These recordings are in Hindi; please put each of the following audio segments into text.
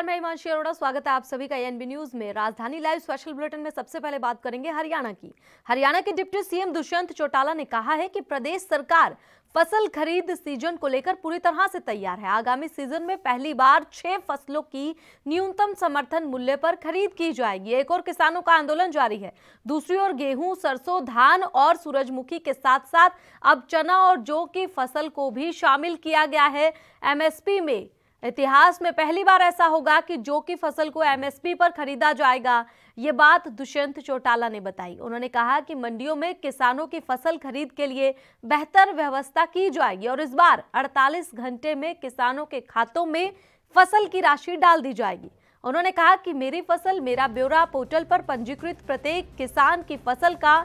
नमस्कार, मैं हिमांशी अरोड़ा। स्वागत है आप सभी का एएनबी न्यूज में। राजधानी लाइव स्पेशल बुलेटिन में सबसे पहले बात करेंगे हरियाणा की। हरियाणा के डिप्टी सीएम दुष्यंत चौटाला ने कहा है कि प्रदेश सरकार फसल खरीद सीजन को लेकर पूरी तरह से तैयार है। आगामी सीजन में पहली बार 6 फसलों की न्यूनतम समर्थन मूल्य पर खरीद की जाएगी। एक और किसानों का आंदोलन जारी है। दूसरी ओर गेहूं, सरसों, धान और सूरजमुखी के साथ साथ अब चना और जौ की फसल को भी शामिल किया गया है एमएसपी में। इतिहास में पहली बार ऐसा होगा कि जौ की फसल को एमएसपी पर खरीदा जाएगा। ये बात दुष्यंत चौटाला ने बताई। उन्होंने कहा कि मंडियों में किसानों की फसल खरीद के लिए बेहतर व्यवस्था की जाएगी और इस बार 48 घंटे में किसानों के खातों में फसल की राशि डाल दी जाएगी। उन्होंने कहा कि मेरी फसल मेरा ब्यौरा पोर्टल पर पंजीकृत प्रत्येक किसान की फसल का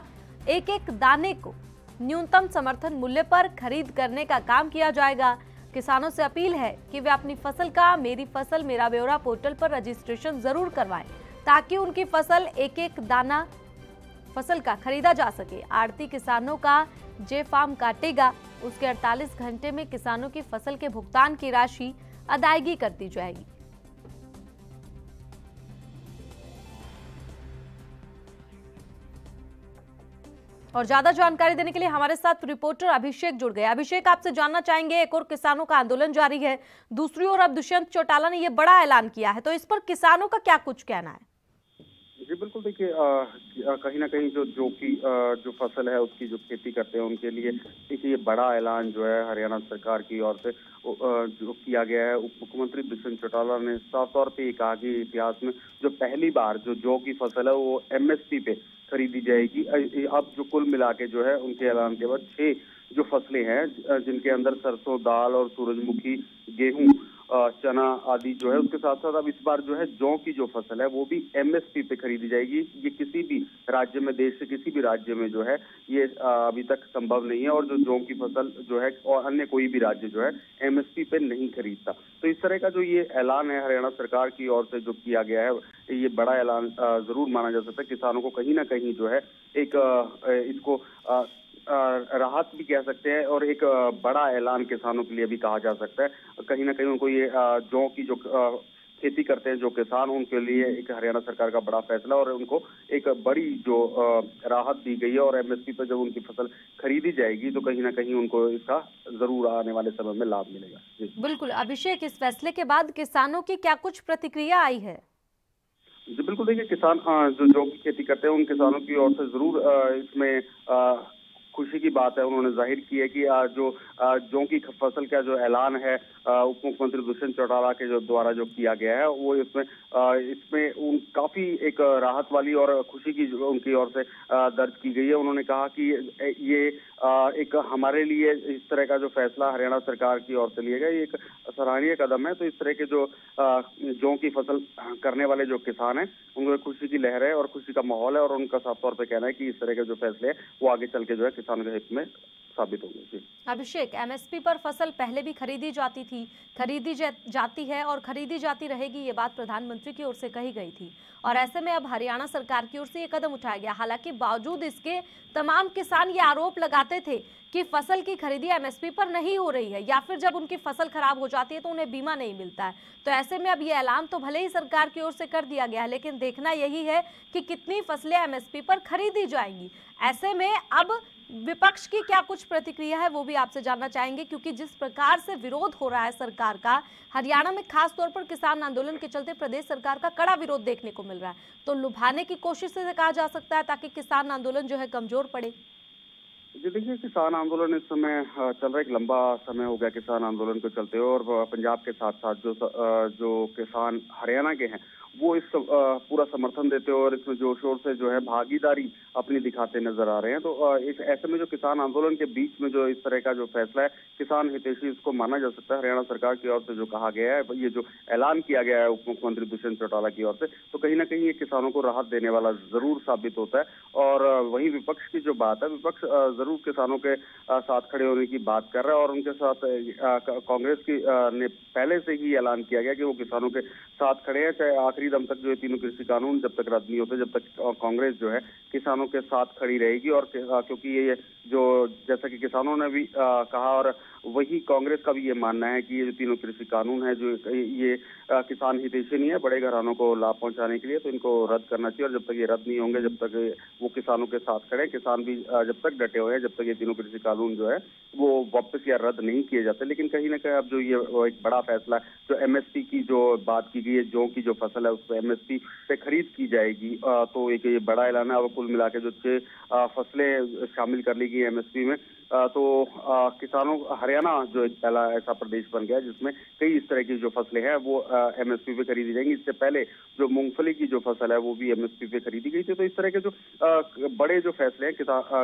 एक एक दाने को न्यूनतम समर्थन मूल्य पर खरीद करने का काम किया जाएगा। किसानों से अपील है कि वे अपनी फसल का मेरी फसल मेरा ब्यौरा पोर्टल पर रजिस्ट्रेशन जरूर करवाएं ताकि उनकी फसल एक एक दाना फसल का खरीदा जा सके। आड़ती किसानों का जे फार्म काटेगा, उसके 48 घंटे में किसानों की फसल के भुगतान की राशि अदायगी कर दी जाएगी। और ज्यादा जानकारी देने के लिए हमारे साथ रिपोर्टर अभिषेक जुड़ गए। अभिषेक, आपसे जानना चाहेंगे, एक और किसानों का आंदोलन जारी है, दूसरी ओर अब दुष्यंत चौटाला ने यह बड़ा ऐलान किया है, तो इस पर किसानों का क्या कुछ कहना है? जी बिल्कुल, देखिए कहीं ना कहीं जो फसल है उसकी जो खेती करते हैं उनके लिए देखिए ये बड़ा ऐलान जो है हरियाणा सरकार की ओर से जो किया गया है। उप मुख्यमंत्री दुष्यंत चौटाला ने साफ तौर पे ये कहा कि इतिहास में जो पहली बार जो जौ की फसल है वो एमएसपी पे खरीदी जाएगी। अब जो कुल मिला के जो है उनके ऐलान के बाद 6 जो फसलें हैं जिनके अंदर सरसों, दाल और सूरजमुखी, गेहूं, चना आदि जो है, उसके साथ साथ अब इस बार जो है जौ की जो फसल है वो भी एमएसपी पे खरीदी जाएगी। ये किसी भी राज्य में, देश से किसी भी राज्य में जो है ये अभी तक संभव नहीं है और जो जौ की फसल जो है और अन्य कोई भी राज्य जो है एमएसपी पे नहीं खरीदता। तो इस तरह का जो ये ऐलान है हरियाणा सरकार की ओर से जो किया गया है, ये बड़ा ऐलान जरूर माना जा सकता है। किसानों को कहीं ना कहीं जो है एक इसको राहत भी कह सकते हैं और एक बड़ा ऐलान किसानों के लिए भी कहा जा सकता है। कहीं ना कहीं उनको ये जौ की जो खेती करते हैं जो किसान, उनके लिए एक हरियाणा सरकार का बड़ा फैसला और उनको एक बड़ी जो राहत दी गई है और एमएसपी पर जब उनकी फसल खरीदी जाएगी तो कहीं ना कहीं उनको इसका जरूर आने वाले समय में लाभ मिलेगा। जी बिल्कुल अभिषेक, इस फैसले के बाद किसानों की क्या कुछ प्रतिक्रिया आई है? जी बिल्कुल, देखिए किसान जो जौ की खेती करते हैं उन किसानों की ओर से जरूर इसमें खुशी की बात है। उन्होंने जाहिर की है कि जो जौ की फसल का जो ऐलान है उप मुख्यमंत्री दुष्यंत चौटाला के जो द्वारा जो किया गया है वो इसमें काफी एक राहत वाली और खुशी की उनकी ओर से दर्ज की गई है। उन्होंने कहा कि ये एक हमारे लिए इस तरह का जो फैसला हरियाणा सरकार की ओर से लिया गया ये एक सराहनीय कदम है। तो इस तरह के जो जौ की फसल करने वाले जो किसान हैं उनको खुशी की लहर है और खुशी का माहौल है और उनका साफ तौर पे कहना है कि इस तरह के जो फैसले हैं वो आगे चल के जो है किसानों के हित में साबित होंगे। अभिषेक, एमएसपी पर फसल पहले भी खरीदी जाती थी, खरीदी जाती है और खरीदी जाती रहेगी, ये बात प्रधानमंत्री की ओर से कही गई थी और ऐसे में अब हरियाणा सरकार की ओर से ये कदम उठाया गया। हालांकि बावजूद इसके तमाम किसान ये आरोप लगाते थे कि फसल की खरीदी एमएसपी पर नहीं हो रही है या फिर जब उनकी फसल खराब हो जाती है तो उन्हें बीमा नहीं मिलता है। तो ऐसे में अब ये ऐलान तो भले ही सरकार की ओर से कर दिया गया है, लेकिन देखना यही है कि कितनी फसलें एमएसपी पर खरीदी जाएंगी। ऐसे में अब विपक्ष की क्या कुछ प्रतिक्रिया है वो भी आपसे जानना चाहेंगे, क्योंकि जिस प्रकार से विरोध हो रहा है सरकार का हरियाणा में, खास तौर पर किसान आंदोलन के चलते प्रदेश सरकार का कड़ा विरोध देखने को मिल रहा है, तो लुभाने की कोशिश से कहा जा सकता है ताकि किसान आंदोलन जो है कमजोर पड़े। जी देखिए, किसान आंदोलन इस समय चल रहा है, एक लंबा समय हो गया किसान आंदोलन को चलते हुए और पंजाब के साथ साथ जो किसान हरियाणा के हैं वो इस पूरा समर्थन देते हैं और इसमें जोर शोर से जो है भागीदारी अपनी दिखाते नजर आ रहे हैं। तो इस ऐसे में जो किसान आंदोलन के बीच में जो इस तरह का जो फैसला है किसान हितैषी इसको माना जा सकता है। हरियाणा सरकार की ओर से जो कहा गया है, ये जो ऐलान किया गया है उप मुख्यमंत्री दुष्यंत चौटाला की ओर से, तो कहीं ना कहीं ये किसानों को राहत देने वाला जरूर साबित होता है। और वहीं विपक्ष की जो बात है, विपक्ष जरूर किसानों के साथ खड़े होने की बात कर रहा है और उनके साथ कांग्रेस की ने पहले से ही ऐलान किया गया कि वो किसानों के साथ खड़े हैं, चाहे आखिरी दम तक जो ये तीनों कृषि कानून जब तक रद्द नहीं होते, जब तक कांग्रेस जो है किसानों के साथ खड़ी रहेगी। और क्योंकि ये जो जैसा कि किसानों ने भी कहा, और वही कांग्रेस का भी ये मानना है कि ये जो तीनों कृषि कानून है जो ये किसान हितैषी नहीं है, बड़े घरानों को लाभ पहुंचाने के लिए, तो इनको रद्द करना चाहिए। और जब तक ये रद्द नहीं होंगे, जब तक वो किसानों के साथ खड़े, किसान भी जब तक डटे हुए हैं, जब तक ये तीनों कृषि कानून जो है वो वापस या रद्द नहीं किए जाते। लेकिन कहीं ना कहीं अब जो ये एक बड़ा फैसला, जो एमएसपी की जो बात की गई है, जौ की जो फसल है उस पर एमएसपी पे खरीद की जाएगी, तो एक ये बड़ा ऐलान है। अब कुल मिला के जो 6 फसलें शामिल कर ली गई एमएसपी में, तो किसानों, हरियाणा जो एक पहला ऐसा प्रदेश बन गया जिसमें कई इस तरह की जो फसलें हैं वो एमएसपी पे खरीदी जाएंगी। इससे पहले जो मूंगफली की जो फसल है वो भी एमएसपी पे खरीदी गई थी। तो इस तरह के जो बड़े जो फैसले हैं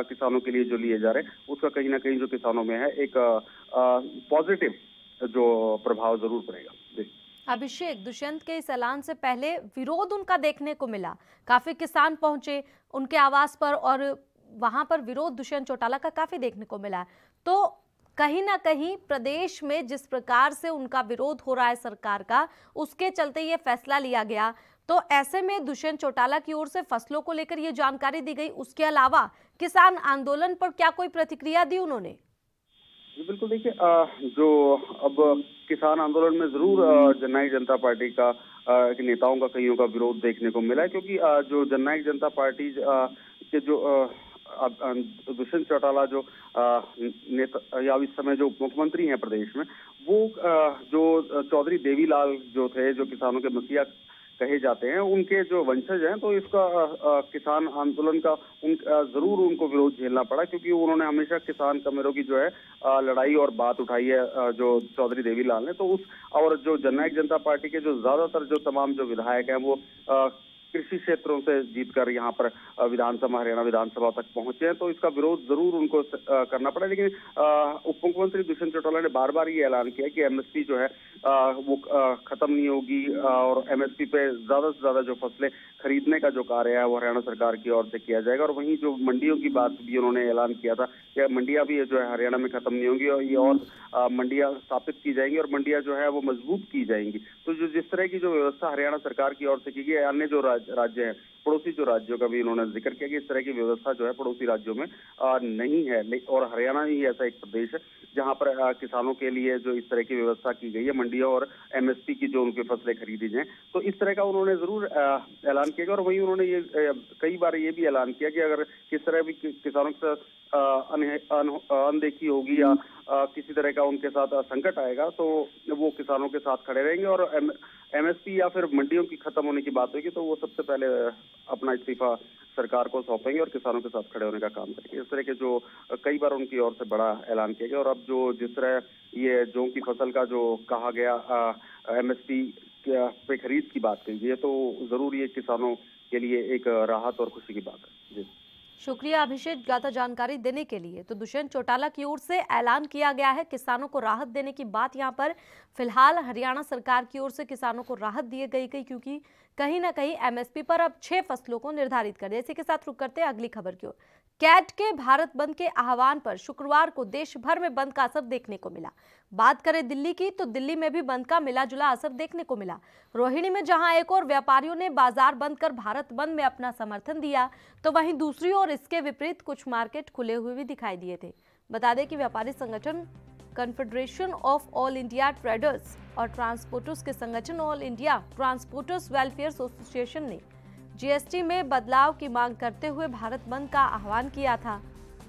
किसानों के लिए जो लिए जा रहे हैं, उसका कहीं ना कहीं जो किसानों में है एक पॉजिटिव जो प्रभाव जरूर पड़ेगा। अभिषेक, दुष्यंत के इस ऐलान से पहले विरोध उनका देखने को मिला, काफी किसान पहुंचे उनके आवास पर और वहां पर विरोध दुष्यंत चौटाला का काफी देखने को मिला। तो कहीं ना कहीं प्रदेश में जिस प्रकार से उनका विरोध हो रहा है सरकार का, उसके चलते ये फैसला लिया गया। तो ऐसे में दुष्यंत चौटाला की ओर से फसलों को लेकर ये जानकारी दी गई, उसके अलावा किसान आंदोलन पर क्या कोई प्रतिक्रिया दी उन्होंने? बिल्कुल, देखिए जो अब किसान आंदोलन में जरूर जननायक जनता पार्टी का के नेताओं का, कईयों का विरोध देखने को मिला है। क्योंकि जो जननायक जनता पार्टी के जो दुष्यंत चौटाला जो नेता या इस समय जो उप मुख्यमंत्री हैं प्रदेश में, वो जो चौधरी देवीलाल जो थे, जो किसानों के मसीहा कहे जाते हैं, उनके जो वंशज हैं, तो इसका किसान आंदोलन का जरूर उनको विरोध झेलना पड़ा। क्योंकि उन्होंने हमेशा किसान कमेरों की जो है लड़ाई और बात उठाई है जो चौधरी देवीलाल ने। तो उस और जो जननायक जनता पार्टी के जो ज्यादातर जो तमाम जो विधायक हैं वो कृषि क्षेत्रों से जीतकर यहाँ पर विधानसभा, हरियाणा विधानसभा तक पहुंचे हैं, तो इसका विरोध जरूर उनको करना पड़ा। लेकिन उप मुख्यमंत्री दुष्यंत चौटाला ने बार बार ये ऐलान किया कि एमएसपी जो है वो खत्म नहीं होगी, और एमएसपी पे ज्यादा से ज्यादा जो फसलें खरीदने का जो कार्य है वो हरियाणा सरकार की ओर से किया जाएगा। और वहीं जो मंडियों की बात भी उन्होंने ऐलान किया था कि मंडियां भी जो है हरियाणा में खत्म नहीं होंगी, और ये और मंडियां स्थापित की जाएंगी और मंडियां जो है वो मजबूत की जाएंगी। तो जो जिस तरह की जो व्यवस्था हरियाणा सरकार की ओर से की गई, अन्य जो राज्य हैं, पड़ोसी जो राज्यों का भी उन्होंने जिक्र किया कि इस तरह की व्यवस्था जो है पड़ोसी राज्यों में नहीं है, और हरियाणा ही ऐसा एक प्रदेश है जहां पर किसानों के लिए जो इस तरह की व्यवस्था की गई है, मंडियों और एमएसपी की जो उनकी फसलें खरीदी जाएं। तो इस तरह का उन्होंने जरूर ऐलान किया। और वहीं उन्होंने ये कई बार ये भी ऐलान किया कि अगर किस तरह भी किसानों के साथ अनदेखी होगी या किसी तरह का उनके साथ संकट आएगा, तो वो किसानों के साथ खड़े रहेंगे। और एमएसपी या फिर मंडियों की खत्म होने की बात होगी तो वो सबसे पहले अपना इस्तीफा सरकार को सौंपेंगे और किसानों के साथ खड़े होने का काम करेंगे। इस तरह के जो कई बार उनकी ओर से बड़ा ऐलान किया गया। और अब जो जिस तरह ये जौ की फसल का जो कहा गया एमएसपी पे खरीद की बात कही गई है, तो जरूर ये किसानों के लिए एक राहत और खुशी की बात है। जी, शुक्रिया अभिषेक ज्यादा जानकारी देने के लिए। तो दुष्यंत चौटाला की ओर से ऐलान किया गया है, किसानों को राहत देने की बात यहाँ पर फिलहाल हरियाणा सरकार की ओर से किसानों को राहत दी गई क्योंकि कहीं ना कहीं एमएसपी पर अब 6 फसलों को निर्धारित कर दिया। इसी के साथ रुक करते हैं अगली खबर की ओर। कैट के भारत बंद के आह्वान पर शुक्रवार को देश भर में बंद का असर देखने को मिला। बात करें दिल्ली की, तो दिल्ली में भी बंद का मिला जुला असर देखने को मिला। रोहिणी में जहां एक और व्यापारियों ने बाजार बंद कर भारत बंद में अपना समर्थन दिया, तो वहीं दूसरी ओर इसके विपरीत कुछ मार्केट खुले हुए भी दिखाई दिए थे। बता दें कि व्यापारी संगठन confederation of all India traders और ट्रांसपोर्टर्स के संगठन all India transporters welfare association ने जीएसटी में बदलाव की मांग करते हुए भारत बंद का आह्वान किया था।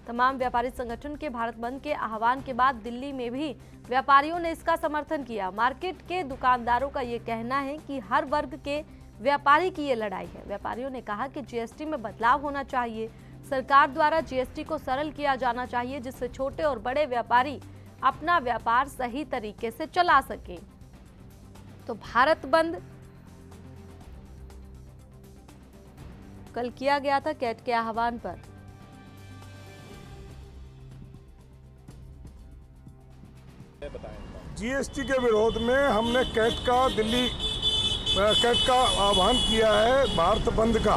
तमाम व्यापारी संगठन के भारत बंद के आह्वान के बाद दिल्ली में भी व्यापारियों ने इसका समर्थन किया। मार्केट के दुकानदारों का ये कहना है कि हर वर्ग के व्यापारी की ये लड़ाई है। व्यापारियों ने कहा कि जीएसटी में बदलाव होना चाहिए, सरकार द्वारा जीएसटी को सरल किया जाना चाहिए जिससे छोटे और बड़े व्यापारी अपना व्यापार सही तरीके से चला सके। तो भारत बंद कल किया गया था कैट के आह्वान पर। जीएसटी के विरोध में हमने कैट का आह्वान किया है, भारत बंद का।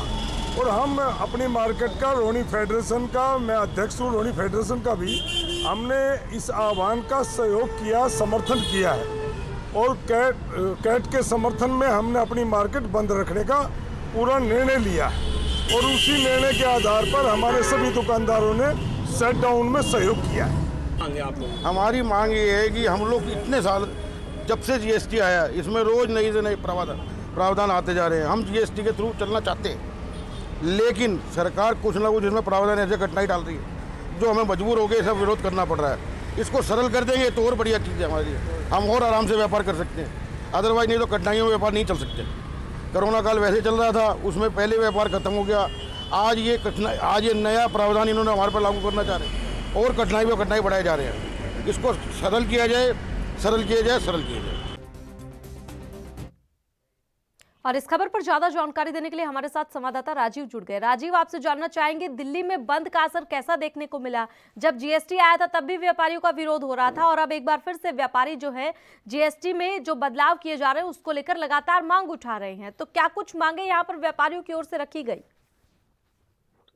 और हम अपनी मार्केट का, रोहिणी फेडरेशन का, मैं अध्यक्ष हूँ रोहिणी फेडरेशन का भी, हमने इस आह्वान का सहयोग किया, समर्थन किया है। और कैट के समर्थन में हमने अपनी मार्केट बंद रखने का पूरा निर्णय लिया है और उसी निर्णय के आधार पर हमारे सभी दुकानदारों ने सेट डाउन में सहयोग किया है। हमारी मांग ये है कि हम लोग इतने साल जब से जीएसटी आया इसमें रोज नई से नए प्रावधान आते जा रहे हैं। हम जीएसटी के थ्रू चलना चाहते हैं, लेकिन सरकार कुछ ना कुछ इसमें प्रावधान ऐसे कठिनाई डाल रही है जो हमें मजबूर हो गए सब विरोध करना पड़ रहा है। इसको सरल कर देंगे तो और बढ़िया चीज़ है हमारी, हम और आराम से व्यापार कर सकते हैं। अदरवाइज नहीं तो कठिनाइयों में व्यापार नहीं चल सकते। कोरोना काल वैसे चल रहा था, उसमें पहले व्यापार खत्म हो गया। आज ये नया प्रावधान इन्होंने हमारे पर लागू करना चाह रहे हैं और कठिनाई में कठिनाई बढ़ाए जा रहे हैं। इसको सरल किया जाए, सरल किया जाए, सरल किया जाए। और इस खबर पर ज्यादा जानकारी देने के लिए हमारे साथ संवाददाता राजीव जुड़ गए। राजीव, आपसे जानना चाहेंगे दिल्ली में बंद का असर कैसा देखने को मिला? जब जीएसटी आया था तब भी व्यापारियों का विरोध हो रहा था और अब एक बार फिर से व्यापारी जो है जीएसटी में जो बदलाव किए जा रहे हैं उसको लेकर लगातार मांग उठा रहे हैं, तो क्या कुछ मांगे यहाँ पर व्यापारियों की ओर से रखी गई?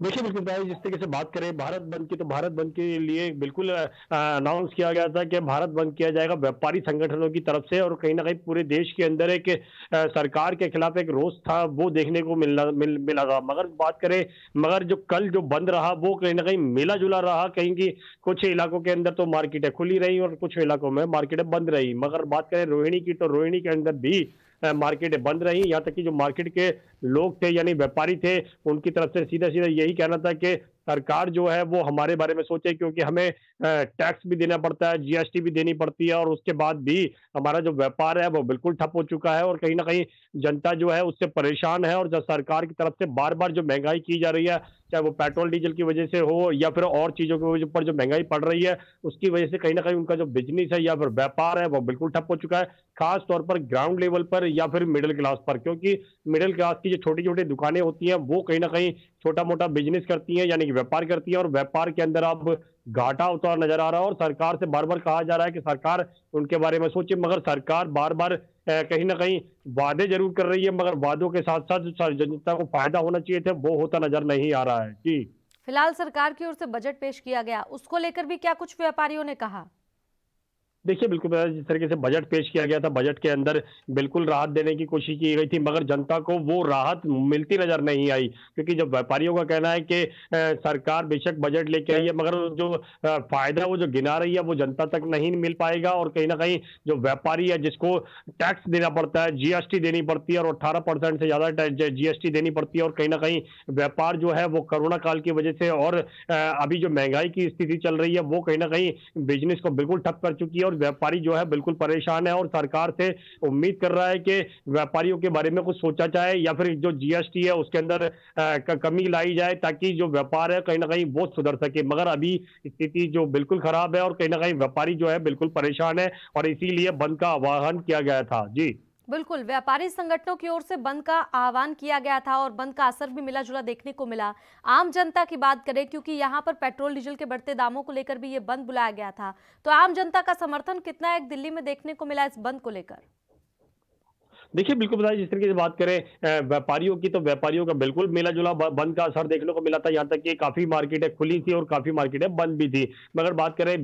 देखिए बिल्कुल भाई, जिस तरीके से बात करें भारत बंद की, तो भारत बंद के लिए बिल्कुल अनाउंस किया गया था कि भारत बंद किया जाएगा व्यापारी संगठनों की तरफ से, और कहीं ना कहीं पूरे देश के अंदर एक सरकार के खिलाफ एक रोष था वो देखने को मिला था। मगर जो कल जो बंद रहा वो कहीं ना कहीं मिला जुला रहा। कहीं की कुछ इलाकों के अंदर तो मार्केटें खुली रही और कुछ इलाकों में मार्केटें बंद रही। मगर बात करें रोहिणी की, तो रोहिणी के अंदर भी मार्केटें बंद रही। यहाँ तक कि जो मार्केट के लोग थे यानी व्यापारी थे, उनकी तरफ से सीधा सीधा यही कहना था कि सरकार जो है वो हमारे बारे में सोचे, क्योंकि हमें टैक्स भी देना पड़ता है, जीएसटी भी देनी पड़ती है, और उसके बाद भी हमारा जो व्यापार है वो बिल्कुल ठप हो चुका है और कहीं ना कहीं जनता जो है उससे परेशान है। और जब सरकार की तरफ से बार बार जो महंगाई की जा रही है, चाहे वो पेट्रोल डीजल की वजह से हो या फिर और चीजों के ऊपर जो महंगाई पड़ रही है, उसकी वजह से कहीं ना कहीं उनका जो बिजनेस है या फिर व्यापार है वो बिल्कुल ठप हो चुका है, खास तौर पर ग्राउंड लेवल पर या फिर मिडिल क्लास पर। क्योंकि मिडिल क्लास की जो छोटी छोटी दुकानें होती हैं वो कहीं ना कहीं छोटा मोटा बिजनेस करती हैं, यानी कि व्यापार करती हैं, और व्यापार के अंदर अब घाटा होता हुआ नजर आ रहा है। और सरकार से बार बार कहा जा रहा है कि सरकार उनके बारे में सोचे, मगर सरकार बार बार कहीं ना कहीं वादे जरूर कर रही है, मगर वादों के साथ साथ जो जनता को फायदा होना चाहिए था वो होता नजर नहीं आ रहा है। जी फिलहाल सरकार की ओर से बजट पेश किया गया, उसको लेकर भी क्या कुछ व्यापारियों ने कहा? देखिए बिल्कुल, जिस तरीके से बजट पेश किया गया था, बजट के अंदर बिल्कुल राहत देने की कोशिश की गई थी, मगर जनता को वो राहत मिलती नजर नहीं आई। क्योंकि जब व्यापारियों का कहना है कि सरकार बेशक बजट लेके आई है, मगर जो फायदा वो जो गिना रही है वो जनता तक नहीं मिल पाएगा। और कहीं ना कहीं जो व्यापारी है जिसको टैक्स देना पड़ता है, जीएसटी देनी पड़ती है, और 18% से ज्यादा जीएसटी देनी पड़ती है, और कहीं ना कहीं व्यापार जो है वो कोरोना काल की वजह से और अभी जो महंगाई की स्थिति चल रही है वो कहीं ना कहीं बिजनेस को बिल्कुल ठप कर चुकी है, और व्यापारी जो है बिल्कुल परेशान है। और सरकार से उम्मीद कर रहा है कि व्यापारियों के बारे में कुछ सोचा जाए या फिर जो जीएसटी है उसके अंदर कमी लाई जाए, ताकि जो व्यापार है कहीं ना कहीं वो सुधर सके। मगर अभी स्थिति जो बिल्कुल खराब है और कहीं ना कहीं व्यापारी जो है बिल्कुल परेशान है, और इसीलिए बंद का आह्वान किया गया था। जी बिल्कुल, व्यापारी संगठनों की ओर से बंद का आह्वान किया गया था और बंद का असर भी मिला जुला देखने को मिला। आम जनता की बात करें, क्योंकि यहाँ पर पेट्रोल डीजल के बढ़ते दामों को लेकर भी ये बंद बुलाया गया था, तो आम जनता का समर्थन कितना एक दिल्ली में देखने को मिला इस बंद को लेकर? देखिए बिल्कुल बताइए, जिस तरीके से बात करें व्यापारियों की, तो व्यापारियों का बिल्कुल मिला जुला बंद का असर देखने को मिला था। यहाँ तक कि काफी मार्केटें खुली थी और काफी मार्केटें बंद भी थी। मगर बात करें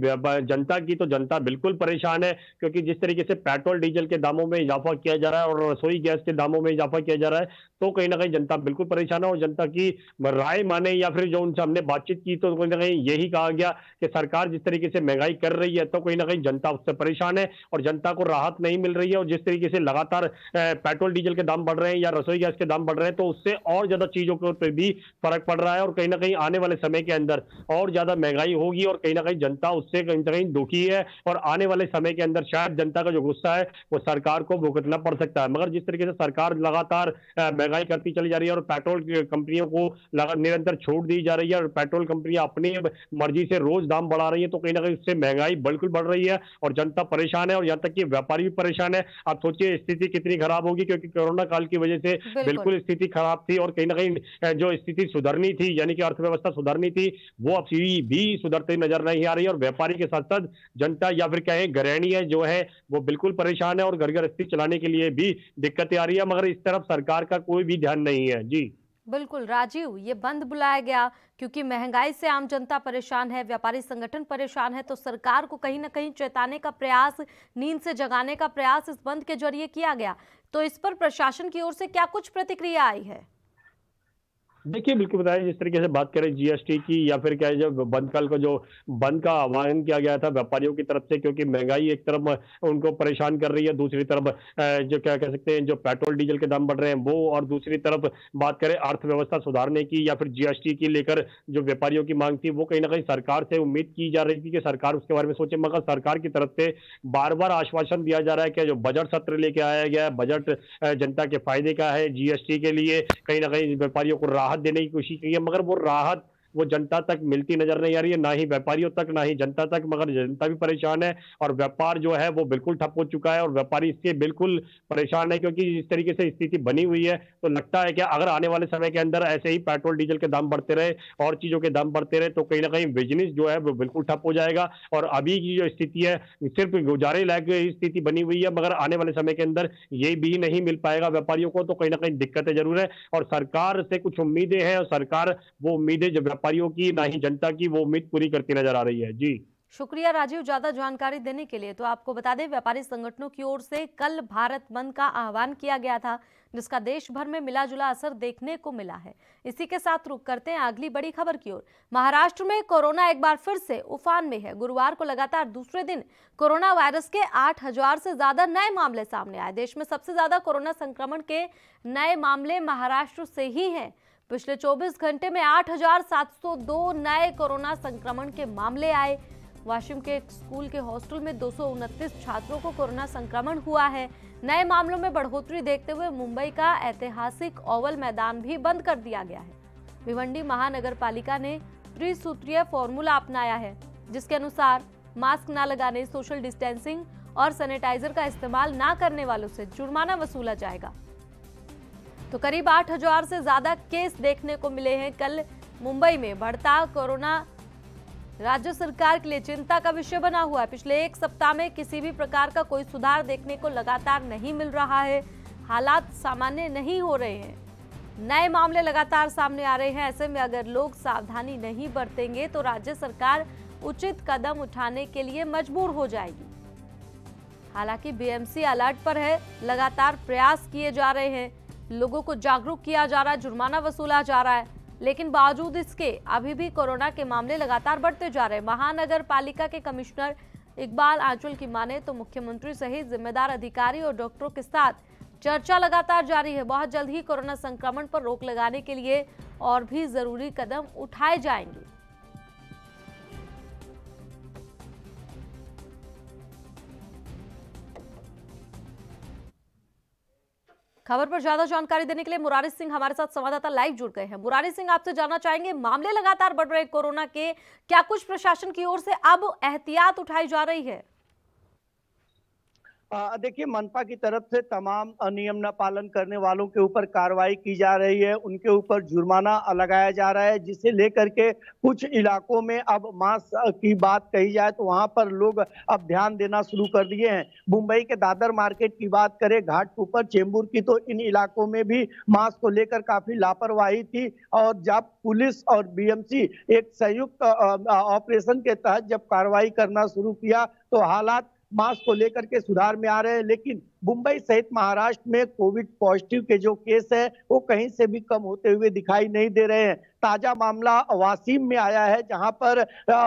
जनता की, तो जनता बिल्कुल परेशान है, क्योंकि जिस तरीके से पेट्रोल डीजल के दामों में इजाफा किया जा रहा है और रसोई गैस के दामों में इजाफा किया जा रहा है, तो कहीं ना कहीं जनता बिल्कुल परेशान है। और जनता की राय माने या फिर जो उनसे हमने बातचीत की, तो कहीं ना कहीं यही कहा गया कि सरकार जिस तरीके से महंगाई कर रही है, तो कहीं ना कहीं जनता उससे परेशान है और जनता को राहत नहीं मिल रही है। और जिस तरीके से लगातार पेट्रोल डीजल के दाम बढ़ रहे हैं या रसोई गैस के दाम बढ़ रहे हैं, तो उससे और ज्यादा चीजों के ऊपर भी फर्क पड़ रहा है, और कहीं ना कहीं आने वाले समय के अंदर और ज्यादा महंगाई होगी, और कहीं ना कहीं जनता उससे कहीं ना कहीं दुखी है, और आने वाले समय के अंदर शायद जनता का जो गुस्सा है वो सरकार को भुगतना पड़ सकता है। मगर जिस तरीके से सरकार लगातार महंगाई करती चली जा रही है और पेट्रोल कंपनियों को निरंतर छूट दी जा रही है, और पेट्रोल कंपनियां अपनी मर्जी से रोज दाम बढ़ा रही है, तो कहीं ना कहीं उससे महंगाई बिल्कुल बढ़ रही है और जनता परेशान है, और यहाँ तक कि व्यापारी भी परेशान है। आप सोचिए स्थिति कितनी खराब होगी, क्योंकि कोरोना काल की वजह से बिल्कुल स्थिति खराब थी, और कहीं ना कहीं जो स्थिति सुधरनी थी यानी कि अर्थव्यवस्था सुधरनी थी वो अब भी सुधरती नजर नहीं आ रही है। और व्यापारी के साथ साथ जनता या फिर कहें गृहिणी है जो है वो बिल्कुल परेशान है, और घर गृहस्थी चलाने के लिए भी दिक्कतें आ रही है, मगर इस तरफ सरकार का कोई भी ध्यान नहीं है। जी बिल्कुल राजीव, ये बंद बुलाया गया क्योंकि महंगाई से आम जनता परेशान है, व्यापारी संगठन परेशान है, तो सरकार को कहीं ना कहीं चेताने का प्रयास, नींद से जगाने का प्रयास इस बंद के जरिए किया गया। तो इस पर प्रशासन की ओर से क्या कुछ प्रतिक्रिया आई है? देखिए, बिल्कुल बताया जिस तरीके से बात करें जीएसटी की या फिर क्या है, जब बंद काल को जो बंद का आह्वान किया गया था व्यापारियों की तरफ से, क्योंकि महंगाई एक तरफ उनको परेशान कर रही है, दूसरी तरफ जो क्या कह सकते हैं, जो पेट्रोल डीजल के दाम बढ़ रहे हैं वो, और दूसरी तरफ बात करें अर्थव्यवस्था सुधारने की या फिर जीएसटी की लेकर जो व्यापारियों की मांग थी, वो कहीं ना कहीं सरकार से उम्मीद की जा रही थी कि सरकार उसके बारे में सोचे, मगर सरकार की तरफ से बार बार आश्वासन दिया जा रहा है कि जो बजट सत्र लेके आया गया है, बजट जनता के फायदे का है, जीएसटी के लिए कहीं ना कहीं व्यापारियों को राहत देने की कोशिश की है, मगर वो राहत वो जनता तक मिलती नजर नहीं आ रही है, ना ही व्यापारियों तक ना ही जनता तक, मगर जनता भी परेशान है और व्यापार जो है वो बिल्कुल ठप हो चुका है और व्यापारी इससे बिल्कुल परेशान है, क्योंकि इस तरीके से स्थिति बनी हुई है तो लगता है कि अगर आने वाले समय के अंदर ऐसे ही पेट्रोल डीजल के दाम बढ़ते रहे और चीजों के दाम बढ़ते रहे तो कहीं ना कहीं बिजनेस जो है वो बिल्कुल ठप हो जाएगा। और अभी की जो स्थिति है सिर्फ गुजारे लायक स्थिति बनी हुई है, मगर आने वाले समय के अंदर ये भी नहीं मिल पाएगा व्यापारियों को, तो कहीं ना कहीं दिक्कतें जरूर है और सरकार से कुछ उम्मीदें हैं और सरकार वो उम्मीदें जब व्यापारियों की ना ही जनता की वो उम्मीद पूरी करती नजर आ रही है। जी शुक्रिया राजीव, ज्यादा जानकारी देने के लिए। तो आपको बता दें, व्यापारी संगठनों की ओर से कल भारत बंद का आह्वान किया गया था, जिसका देश भर में मिला जुला असर देखने को मिला है। इसी के साथ रुक करते हैं अगली बड़ी खबर की ओर। महाराष्ट्र में कोरोना एक बार फिर से उफान में है। गुरुवार को लगातार दूसरे दिन कोरोना वायरस के 8,000 से ज्यादा नए मामले सामने आए। देश में सबसे ज्यादा कोरोना संक्रमण के नए मामले महाराष्ट्र से ही हैं। पिछले 24 घंटे में 8,702 नए कोरोना संक्रमण के मामले आए। वाशिम के एक स्कूल के हॉस्टल में 229 छात्रों को कोरोना संक्रमण हुआ है। नए मामलों में बढ़ोतरी देखते हुए मुंबई का ऐतिहासिक ओवल मैदान भी बंद कर दिया गया है। भिवंडी महानगर पालिका ने त्रिसूत्रीय फॉर्मूला अपनाया है, जिसके अनुसार मास्क न लगाने, सोशल डिस्टेंसिंग और सैनिटाइजर का इस्तेमाल न करने वालों से जुर्माना वसूला जाएगा। तो करीब 8,000 से ज्यादा केस देखने को मिले हैं कल मुंबई में। बढ़ता कोरोना राज्य सरकार के लिए चिंता का विषय बना हुआ है। पिछले एक सप्ताह में किसी भी प्रकार का कोई सुधार देखने को लगातार नहीं मिल रहा है। हालात सामान्य नहीं हो रहे हैं, नए मामले लगातार सामने आ रहे हैं। ऐसे में अगर लोग सावधानी नहीं बरतेंगे तो राज्य सरकार उचित कदम उठाने के लिए मजबूर हो जाएगी। हालांकि बीएमसी अलर्ट पर है, लगातार प्रयास किए जा रहे हैं, लोगों को जागरूक किया जा रहा है, जुर्माना वसूला जा रहा है, लेकिन बावजूद इसके अभी भी कोरोना के मामले लगातार बढ़ते जा रहे हैं। महानगर पालिका के कमिश्नर इकबाल आंचल की माने तो मुख्यमंत्री सहित जिम्मेदार अधिकारी और डॉक्टरों के साथ चर्चा लगातार जारी है। बहुत जल्द ही कोरोना संक्रमण पर रोक लगाने के लिए और भी जरूरी कदम उठाए जाएंगे। खबर पर ज्यादा जानकारी देने के लिए मुरारी सिंह हमारे साथ संवाददाता लाइव जुड़ गए हैं। मुरारी सिंह, आपसे जानना चाहेंगे, मामले लगातार बढ़ रहे कोरोना के, क्या कुछ प्रशासन की ओर से अब एहतियात उठाई जा रही है? देखिए, मनपा की तरफ से तमाम नियम न पालन करने वालों के ऊपर कार्रवाई की जा रही है, उनके ऊपर जुर्माना लगाया जा रहा है, जिसे लेकर के कुछ इलाकों में अब मास्क की बात कही जाए तो वहां पर लोग अब ध्यान देना शुरू कर दिए हैं। मुंबई के दादर मार्केट की बात करें, घाटकोपर, चेंबूर की, तो इन इलाकों में भी मास्क को लेकर काफी लापरवाही थी और जब पुलिस और बीएमसी एक संयुक्त ऑपरेशन के तहत जब कार्रवाई करना शुरू किया तो हालात मास्क को लेकर के सुधार में आ रहे हैं। लेकिन मुंबई सहित महाराष्ट्र में कोविड पॉजिटिव के जो केस है वो कहीं से भी कम होते हुए दिखाई नहीं दे रहे हैं। ताजा मामला वासिम में आया है, जहां पर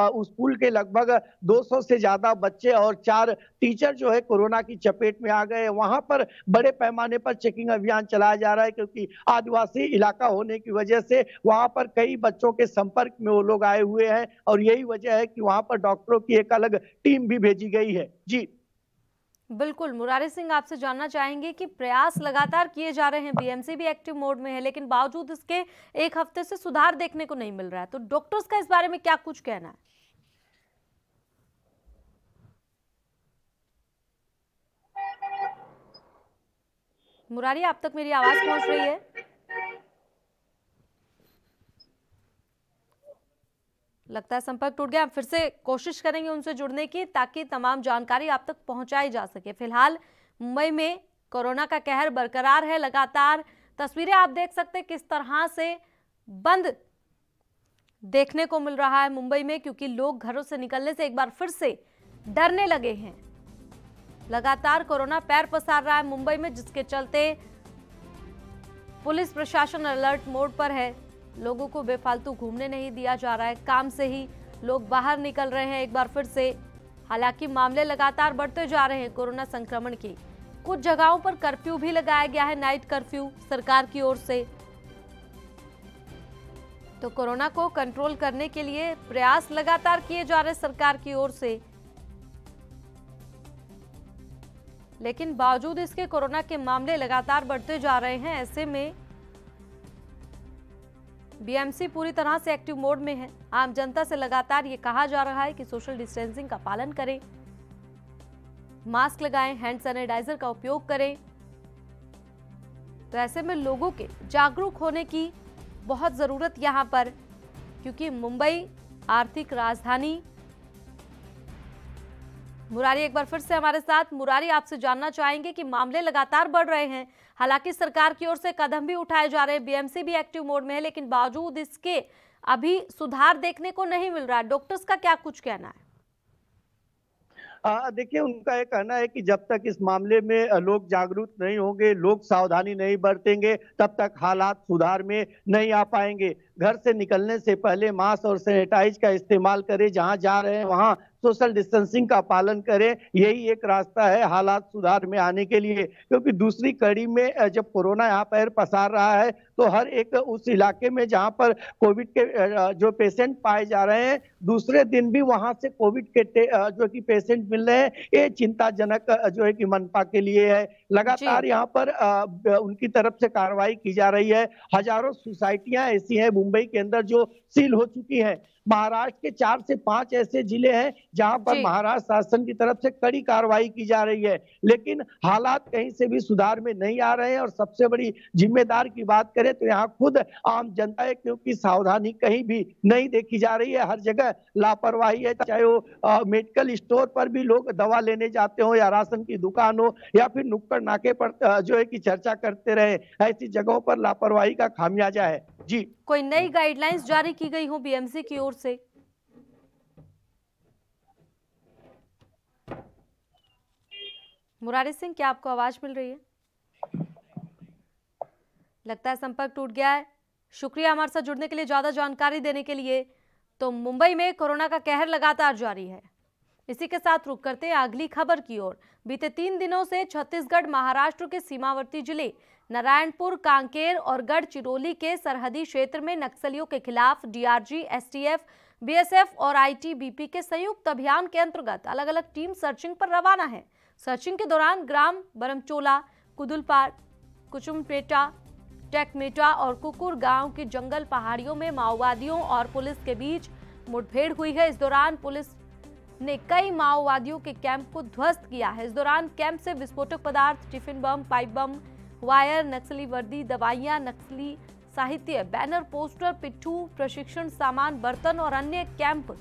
उस स्कूल के लगभग 200 से ज्यादा बच्चे और 4 टीचर जो है कोरोना की चपेट में आ गए। वहां पर बड़े पैमाने पर चेकिंग अभियान चलाया जा रहा है, क्योंकि आदिवासी इलाका होने की वजह से वहां पर कई बच्चों के संपर्क में वो लोग आए हुए हैं और यही वजह है कि वहां पर डॉक्टरों की एक अलग टीम भी भेजी गई है। जी बिल्कुल, मुरारी सिंह, आपसे जानना चाहेंगे कि प्रयास लगातार किए जा रहे हैं, बीएमसी भी एक्टिव मोड में है, लेकिन बावजूद इसके एक हफ्ते से सुधार देखने को नहीं मिल रहा है, तो डॉक्टर्स का इस बारे में क्या कुछ कहना है? मुरारी, आप तक मेरी आवाज पहुंच रही है? लगता है संपर्क टूट गया। फिर से कोशिश करेंगे उनसे जुड़ने की, ताकि तमाम जानकारी आप तक पहुंचाई जा सके। फिलहाल मुंबई में कोरोना का कहर बरकरार है, लगातार तस्वीरें आप देख सकते हैं किस तरह से बंद देखने को मिल रहा है मुंबई में, क्योंकि लोग घरों से निकलने से एक बार फिर से डरने लगे हैं। लगातार कोरोना पैर पसार रहा है मुंबई में, जिसके चलते पुलिस प्रशासन अलर्ट मोड पर है। लोगों को बेफालतू घूमने नहीं दिया जा रहा है, काम से ही लोग बाहर निकल रहे हैं एक बार फिर से। हालांकि मामले लगातार बढ़ते जा रहे हैं कोरोना संक्रमण के। कुछ जगहों पर कर्फ्यू भी लगाया गया है, नाइट कर्फ्यू सरकार की ओर से। तो कोरोना को कंट्रोल करने के लिए प्रयास लगातार किए जा रहे सरकार की ओर से, लेकिन बावजूद इसके कोरोना के मामले लगातार बढ़ते जा रहे हैं। ऐसे में बीएमसी पूरी तरह से एक्टिव मोड में है। आम जनता से लगातार ये कहा जा रहा है कि सोशल डिस्टेंसिंग का पालन करें, मास्क लगाएं, हैंड सैनिटाइजर का उपयोग करें। तो ऐसे में लोगों के जागरूक होने की बहुत जरूरत यहां पर, क्योंकि मुंबई आर्थिक राजधानी। मुरारी एक बार फिर से हमारे साथ। मुरारी, आपसे जानना चाहेंगे कि मामले लगातार बढ़ रहे हैं, हालांकि सरकार की ओर से कदम भी उठाए जा रहे हैं, बीएमसी भी एक्टिव मोड में है, लेकिन बावजूद इसके अभी सुधार देखने को नहीं मिल रहा है। डॉक्टर्स का क्या कुछ कहना है? देखिए, उनका ये कहना है कि जब तक इस मामले में लोग जागरूक नहीं होंगे, लोग सावधानी नहीं बरतेंगे, तब तक हालात सुधार में नहीं आ पाएंगे। घर से निकलने से पहले मास्क और सैनिटाइज का इस्तेमाल करें, जहां जा रहे हैं वहां सोशल डिस्टेंसिंग का पालन करें। यही एक रास्ता है हालात सुधार में आने के लिए, क्योंकि दूसरी कड़ी में जब कोरोना यहाँ पर पसार रहा है तो हर एक उस इलाके में जहां पर कोविड के जो पेशेंट पाए जा रहे हैं, दूसरे दिन भी वहां से कोविड के जो कि पेशेंट मिल रहे हैं। ये चिंताजनक जो है कि मनपा के लिए है। लगातार यहाँ पर उनकी तरफ से कार्रवाई की जा रही है। हजारों सोसाइटियां ऐसी हैं मुंबई के अंदर जो सील हो चुकी हैं। महाराष्ट्र के 4 से 5 ऐसे जिले हैं जहां पर महाराष्ट्र शासन की तरफ से कड़ी कार्रवाई की जा रही है, लेकिन हालात कहीं से भी सुधार में नहीं आ रहे हैं। और सबसे बड़ी जिम्मेदार की बात करें तो यहाँ खुद आम जनता है, क्योंकि सावधानी कहीं भी नहीं देखी जा रही है। हर जगह लापरवाही है, चाहे वो मेडिकल स्टोर पर भी लोग दवा लेने जाते हो, या राशन की दुकान हो, या फिर नुक्कड़ नाके पर जो है कि चर्चा करते रहे। ऐसी जगहों पर लापरवाही का खामियाजा है। जी, कोई नई गाइडलाइंस जारी की गई हो बीएमसी की ओर से? मुरारी सिंह, क्या आपको आवाज मिल रही है? लगता है संपर्क टूट गया है। शुक्रिया हमारे साथ जुड़ने के लिए, ज्यादा जानकारी देने के लिए। तो मुंबई में कोरोना का कहर लगातार जारी है। इसी के साथ रुक करते हैं अगली खबर की ओर। बीते 3 दिनों से छत्तीसगढ़ महाराष्ट्र के सीमावर्ती जिले नारायणपुर, कांकेर और गढ़चिरौली के सरहदी क्षेत्र में नक्सलियों के खिलाफ डीआरजी, एसटीएफ, बीएसएफ और आईटीबीपी के संयुक्त अभियान के अंतर्गत अलग अलग टीम सर्चिंग पर रवाना है। सर्चिंग के दौरान ग्राम बरमचोला, कुदुलपाट, कुचुमपेटा, टेकमेटा और कुकुर गांव की जंगल पहाड़ियों में माओवादियों और पुलिस के बीच मुठभेड़ हुई है। इस दौरान पुलिस ने कई माओवादियों के कैंप को ध्वस्त किया है। इस दौरान कैंप से विस्फोटक पदार्थ, tiffin bomb, pipe bomb, wire, नक्सली वर्दी, दवाइयां, नक्सली साहित्य, बैनर, पोस्टर, पिट्ठू, प्रशिक्षण सामान, बर्तन और अन्य कैंप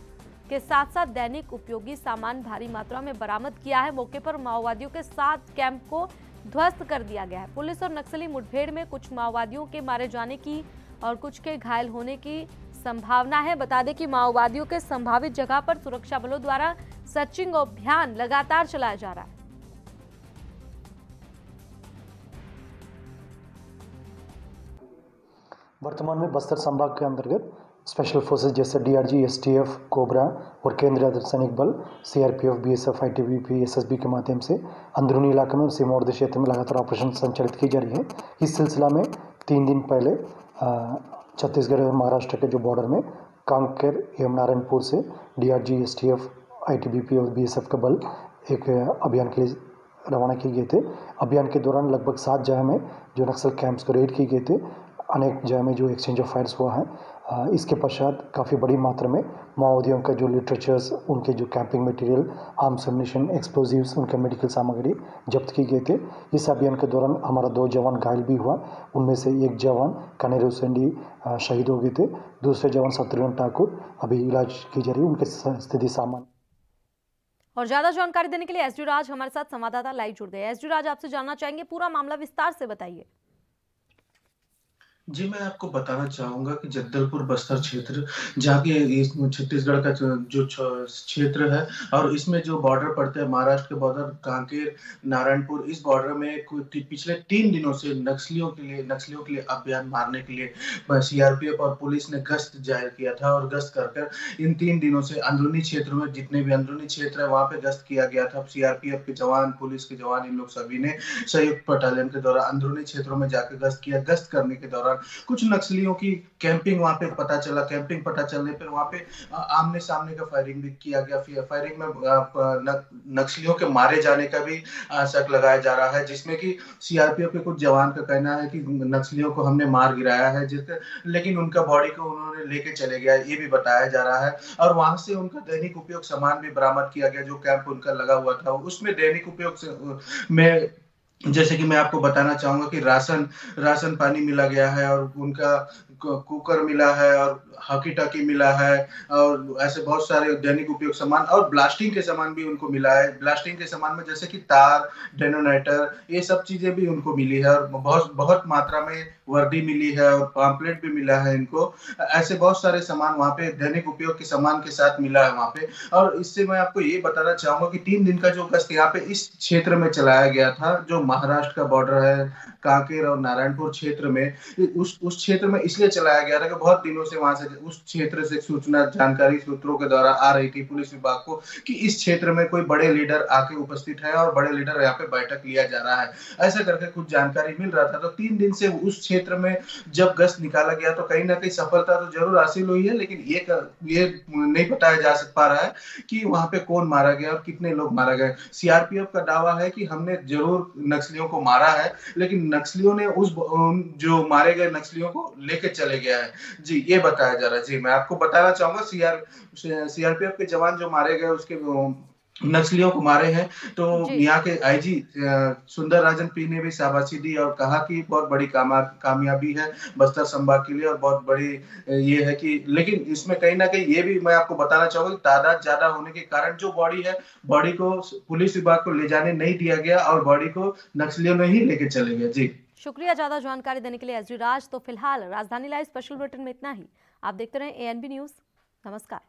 के साथ साथ दैनिक उपयोगी सामान भारी मात्रा में बरामद किया है। मौके पर माओवादियों के 7 कैंप को ध्वस्त कर दिया गया है। पुलिस और नक्सली मुठभेड़ में कुछ माओवादियों के मारे जाने की और कुछ के घायल होने की संभावना है। बता दें कि माओवादियों के संभावित जगह पर सुरक्षा बलों द्वारा सर्चिंग अभियान लगातार चलाया जा रहा है। वर्तमान में बस्तर संभाग के अंतर्गत स्पेशल फोर्सेस जैसे डीआरजी, एसटीएफ, कोबरा और केंद्रीय अर्धसैनिक बल, सीआरपीएफ, बीएसएफ, आईटीबीपी, एसएसबी के माध्यम से अंदरूनी इलाके में और सीमावर्ती क्षेत्र में लगातार ऑपरेशन संचालित की जा रही है। इस सिलसिला में 3 दिन पहले छत्तीसगढ़ और महाराष्ट्र के जो बॉर्डर में कांकेर एवं नारायणपुर से डीआरजी, एसटीएफ, आईटीबीपी और बीएसएफ का बल एक अभियान के लिए रवाना किए गए थे। अभियान के दौरान लगभग 7 जगह में जो नक्सल कैंप्स को रेड किए गए थे। अनेक जगह में जो एक्सचेंज ऑफ फायर्स हुआ है। इसके पश्चात काफ़ी बड़ी मात्रा में माओवादियों का जो लिटरेचर्स, उनके जो camping material, arms ammunition, explosives, उनके मेडिकल सामग्री जब्त की गए थे। इस अभियान के दौरान हमारा 2 जवान घायल भी हुआ। उनमें से एक जवान कनेरू सेंडी शहीद हो गए थे। दूसरे जवान शत्रुघ्न ठाकुर अभी इलाज की जा रही है, उनकी स्थिति सामान्य। और ज्यादा जानकारी देने के लिए एसडी राज हमारे साथ संवाददाता लाइव जुड़ गए। एसडी राज, आपसे जानना चाहेंगे, पूरा मामला विस्तार से बताइए। जी, मैं आपको बताना चाहूँगा कि जगदलपुर बस्तर क्षेत्र, जहाँ की इस छत्तीसगढ़ का जो क्षेत्र है और इसमें जो बॉर्डर पड़ते हैं महाराष्ट्र के बॉर्डर कांकेर, नारायणपुर, इस बॉर्डर में पिछले 3 दिनों से नक्सलियों के लिए अभियान मारने के लिए सीआरपीएफ और पुलिस ने गश्त जाहिर किया था और गश्त कर कर इन 3 दिनों से अंदरूनी क्षेत्र में जितने भी अंदरूनी क्षेत्र है वहाँ पे गश्त किया गया था। सीआरपीएफ के जवान, पुलिस के जवान, इन लोग सभी ने संयुक्त बटालियन के द्वारा अंदरूनी क्षेत्रों में जाकर गश्त किया। गश्त करने के दौरान कुछ नक्सलियों की कैंपिंग वहाँ पे पता चला। कैंपिंग पता चलने पर वहाँ पे आमने सामने का फायरिंग भी किया गया। फायरिंग में नक्सलियों के मारे जाने का भी शक लगाया जा रहा है, जिसमें कि सीआरपीएफ के कुछ जवान का कहना है कि नक्सलियों को हमने मार गिराया है, लेकिन उनका बॉडी को उन्होंने लेके चले गया, ये भी बताया जा रहा है। और वहां से उनका दैनिक उपयोग सामान भी बरामद किया गया, जो कैंप उनका लगा हुआ था उसमें दैनिक उपयोग में जैसे कि मैं आपको बताना चाहूंगा कि राशन पानी मिला गया है और उनका कुकर मिला है और हॉकी टॉकी मिला है और ऐसे बहुत सारे दैनिक उपयोग सामान और ब्लास्टिंग के सामान भी उनको मिला है। ब्लास्टिंग के सामान में जैसे कि तार, डेटोनेटर, ये सब चीजें भी उनको मिली है और बहुत बहुत मात्रा में वर्दी मिली है और पॉम्पलेट भी मिला है इनको। ऐसे बहुत सारे सामान वहाँ पे दैनिक उपयोग के सामान के साथ मिला है वहाँ पे। और इससे मैं आपको ये बताना चाहूंगा कि 3 दिन का जो गश्त यहाँ पे इस क्षेत्र में चलाया गया था, जो महाराष्ट्र का बॉर्डर है कांकेर और नारायणपुर क्षेत्र में, उस क्षेत्र में इसलिए चलाया गया था कि बहुत दिनों से वहां से उस क्षेत्र से सूचना जानकारी सूत्रों के द्वारा आ रही थी पुलिस विभाग को कि इस क्षेत्र में कोई बड़े लीडर आके उपस्थित है और बड़े लीडर यहाँ पे बैठक लिया जा रहा है, ऐसा करके कुछ जानकारी मिल रहा था। तो 3 दिन से उस क्षेत्र में जब गश्त निकाला गया तो कहीं ना कहीं सफलता तो जरूर हासिल हुई है, लेकिन ये नहीं बताया जा पा रहा है कि वहां पे कौन मारा गया और कितने लोग मारा गए। सीआरपीएफ का दावा है कि हमने जरूर नक्सलियों को मारा है, लेकिन नक्सलियों ने जो मारे गए नक्सलियों को लेके चले गया है। जी, ये बताया जा रहा है। जी, मैं आपको बताना चाहूंगा सीआरपीएफ के जवान जो मारे गए उसके नक्सलियों को मारे हैं, तो यहाँ के आईजी सुंदर राजन पी ने भी शाबाशी दी और कहा कि बहुत बड़ी कामयाबी है बस्तर संभाग के लिए और बहुत बड़ी ये है कि, लेकिन इसमें कहीं ना कहीं ये भी मैं आपको बताना चाहूंगा तादाद ज्यादा होने के कारण जो बॉडी है, बॉडी को पुलिस विभाग को ले जाने नहीं दिया गया और बॉडी को नक्सलियों ने ही लेके चले गए। जी, शुक्रिया ज्यादा जानकारी देने के लिए एसडी राज। तो फिलहाल राजधानी लाइव स्पेशल बुलेटिन में इतना ही। आप देखते रहें एएनबी न्यूज। नमस्कार।